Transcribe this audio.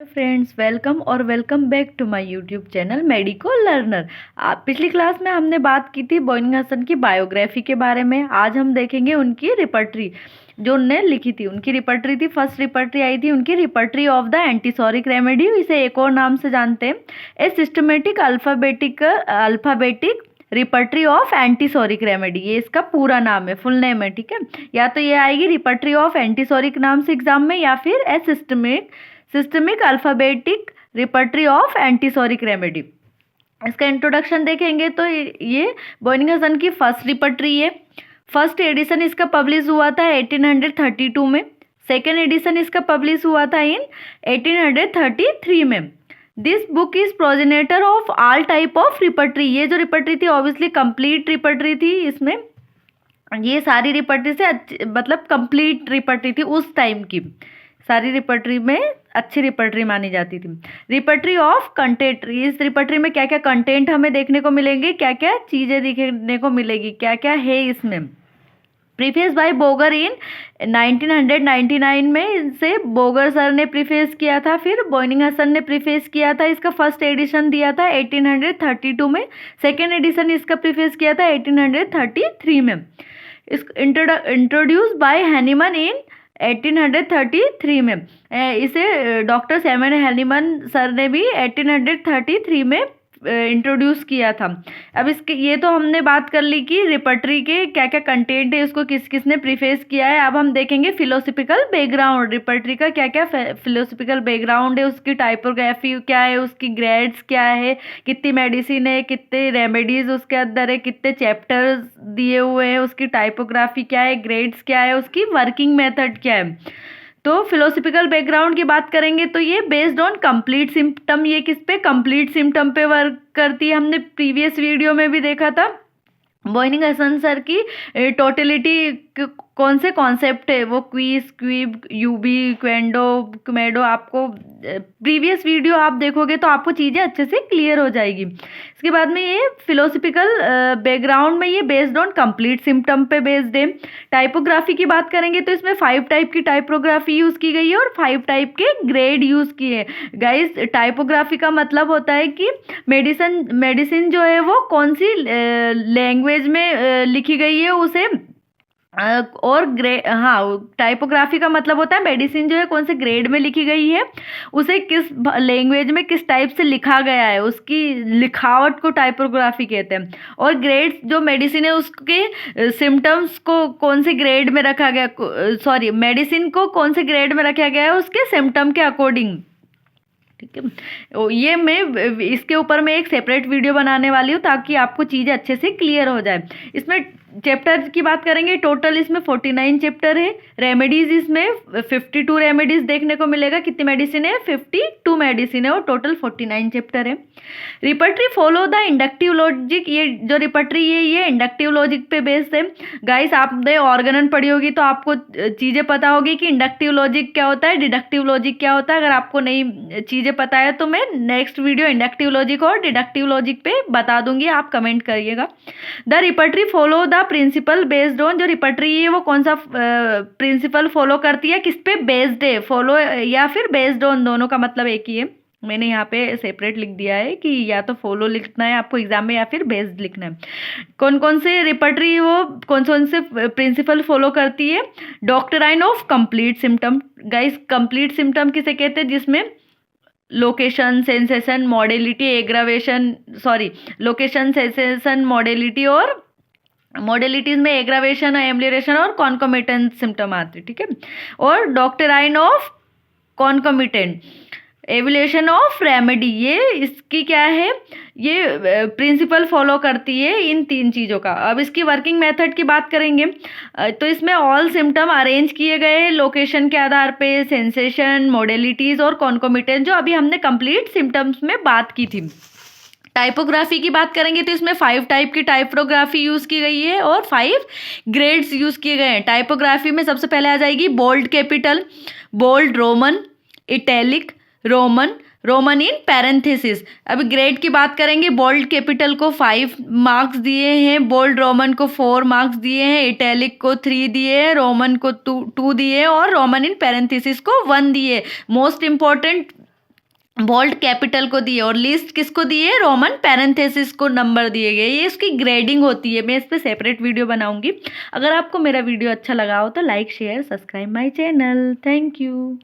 Friends, welcome और welcome back to my YouTube channel medico learner. पिछली class में हमने बात की थी बोइंग हसन की बायोग्राफी के बारे में। आज हम देखेंगे उनकी रिपर्टरी जो उनने लिखी थी। उनकी रिपर्टरी थी, फर्स्ट रिपर्टरी आई थी उनकी, repertory of the antipsoric remedy. इसे एक और नाम से जानते हैं, a systematic alphabetic repertory of antipsoric remedy. ये इसका पूरा नाम है, फुल नेम है, ठीक है। या तो ये आएगी रिपर्टरी ऑफ एंटीसोरिक नाम से एग्जाम में, या फिर a systemic alphabetic repertory of antipsoric remedy. इसका इंट्रोडक्शन देखेंगे तो ये बोइंग हसन की फर्स्ट रिपर्टरी है। फर्स्ट एडिशन इसका पब्लिश हुआ था 1832 में। सेकेंड एडिशन इसका पब्लिश हुआ था इन 1833 में। This book is progenitor of all type of repertory. ये जो रिपर्टरी थी ऑब्वियसली कंप्लीट रिपर्टरी थी। इसमें ये सारी रिपर्टरी से मतलब कंप्लीट रिपर्टरी थी उस टाइम की। सारी रिपर्टरी में अच्छी रिपर्टरी मानी जाती थी। रिपर्टरी ऑफ कंटेंट, इस रिपर्टरी में क्या क्या कंटेंट हमें देखने को मिलेंगे, क्या क्या चीज़ें देखने को मिलेगी, क्या क्या है इसमें। प्रीफेस बाय बोगर इन 1999 में इसे बोगर सर ने प्रीफेस किया था। फिर बोइंग हसन ने प्रीफेस किया था। इसका फर्स्ट एडिशन दिया था 1832 में। सेकेंड एडिशन इसका प्रीफेस किया था 1833 में। इस इंट्रोड्यूस बाय हैनीमन इन 1833 में। इसे डॉक्टर सैमुअल हैनीमन सर ने भी 1833 में इंट्रोड्यूस किया था। अब इसके ये तो हमने बात कर ली कि रिपर्टरी के क्या क्या कंटेंट है, उसको किस किस ने प्रीफेस किया है। अब हम देखेंगे फिलोसफिकल बैकग्राउंड, रिपर्टरी का क्या क्या फिलोसफिकल बैकग्राउंड है, उसकी टाइपोग्राफी क्या है, उसकी ग्रेड्स क्या है, कितनी मेडिसिन है, कितने रेमेडीज उसके अंदर है, कितने चैप्टर्स दिए हुए हैं, उसकी टाइपोग्राफी क्या है, ग्रेड्स क्या है, उसकी वर्किंग मेथड क्या है। तो फिलोसफिकल बैकग्राउंड की बात करेंगे तो ये बेस्ड ऑन कंप्लीट सिम्टम, ये किस पे, कंप्लीट सिम्टम पे वर्क करती है। हमने प्रीवियस वीडियो में भी देखा था बोइंग हसन सर की टोटलिटी कौन से कॉन्सेप्ट है, वो क्वीज, क्वीब, यूबी, क्वेंडो, क्मेडो। आपको प्रीवियस वीडियो आप देखोगे तो आपको चीज़ें अच्छे से क्लियर हो जाएगी। इसके बाद में ये फिलोसफिकल बैकग्राउंड में ये बेस्ड ऑन कंप्लीट सिम्टम पे बेस्ड है। टाइपोग्राफी की बात करेंगे तो इसमें 5 टाइप की टाइपोग्राफी यूज़ की गई है और 5 टाइप के ग्रेड यूज़ किए। गाइस, टाइपोग्राफी का मतलब होता है कि मेडिसिन जो है वो कौन सी लैंग्वेज में लिखी गई है उसे, और टाइपोग्राफी का मतलब होता है मेडिसिन जो है कौन से ग्रेड में लिखी गई है, उसे किस लैंग्वेज में किस टाइप से लिखा गया है, उसकी लिखावट को टाइपोग्राफी कहते हैं। और ग्रेड्स, जो मेडिसिन है उसके सिम्टम्स को कौन से ग्रेड में रखा गया, सॉरी, मेडिसिन को कौन से ग्रेड में रखा गया है उसके सिम्टम के अकॉर्डिंग, ठीक है। ये मैं इसके ऊपर मैं एक सेपरेट वीडियो बनाने वाली हूँ ताकि आपको चीज़ें अच्छे से क्लियर हो जाए। इसमें चैप्टर की बात करेंगे, टोटल इसमें 49 चैप्टर है। रेमेडीज इसमें 52 रेमेडीज देखने को मिलेगा। कितनी मेडिसिन है, 52 मेडिसिन है और टोटल 49 चैप्टर है। Repertory follow the inductive logic, ये जो रिपर्टरी है ये इंडक्टिव लॉजिक पे बेस्ड है। गाइस, आपने ऑर्गेनन पढ़ी होगी तो आपको चीज़ें पता होगी कि इंडक्टिव लॉजिक क्या होता है, डिडक्टिव लॉजिक क्या होता है। अगर आपको नई चीज़ें पता है तो मैं नेक्स्ट वीडियो इंडक्टिव लॉजिक और डिडक्टिव लॉजिक पे बता दूंगी, आप कमेंट करिएगा। The repertory follow the principle based on, जो रिपर्टरी है वो कौन सा प्रिंसिपल फॉलो करती है, किस पे बेस्ड है, फॉलो या फिर बेस्ड ऑन, दोनों का मतलब एक ही है। मैंने यहाँ पे सेपरेट लिख दिया है कि या तो फॉलो लिखना है आपको एग्जाम में या फिर बेस्ड लिखना है। कौन कौन से रिपर्टरी वो कौन से प्रिंसिपल फॉलो करती है। Doctrine of complete symptom. Guys, complete symptom किसे कहते हैं, जिसमें location, sensation, modality, aggravation, sorry, location, sensation, modality और मॉडेलिटीज में एग्रावेशन, एम्लियोरेशन और कॉन्कोमिटेंट सिम्टम आते, ठीक है। और doctrine of concomitant, evolution of remedy, ये इसकी क्या है, ये प्रिंसिपल फॉलो करती है इन 3 चीज़ों का। अब इसकी वर्किंग मेथड की बात करेंगे तो इसमें ऑल सिम्टम अरेंज किए गए लोकेशन के आधार पे, सेंसेशन, मॉडेलिटीज और कॉन्कोमिटेंट, जो अभी हमने कंप्लीट सिम्टम्स में बात की थी। टाइपोग्राफी की बात करेंगे तो इसमें 5 टाइप की टाइपोग्राफी यूज़ की गई है और 5 ग्रेड्स यूज़ किए गए हैं। टाइपोग्राफी में सबसे पहले आ जाएगी bold capital, bold roman, italic, roman, roman in parenthesis. अभी ग्रेड की बात करेंगे, बोल्ड कैपिटल को 5 मार्क्स दिए हैं, बोल्ड रोमन को 4 मार्क्स दिए हैं, इटैलिक को 3 दिए हैं, रोमन को 2 दिए और रोमन इन पैरेंथेसिस को 1 दिए। मोस्ट इंपॉर्टेंट बोल्ड कैपिटल को दिए और लीस्ट किसको दिए, रोमन पैरेंथेसिस को नंबर दिए गए। ये उसकी ग्रेडिंग होती है, मैं इस पर सेपरेट वीडियो बनाऊंगी। अगर आपको मेरा वीडियो अच्छा लगा हो तो like share subscribe my channel. Thank you.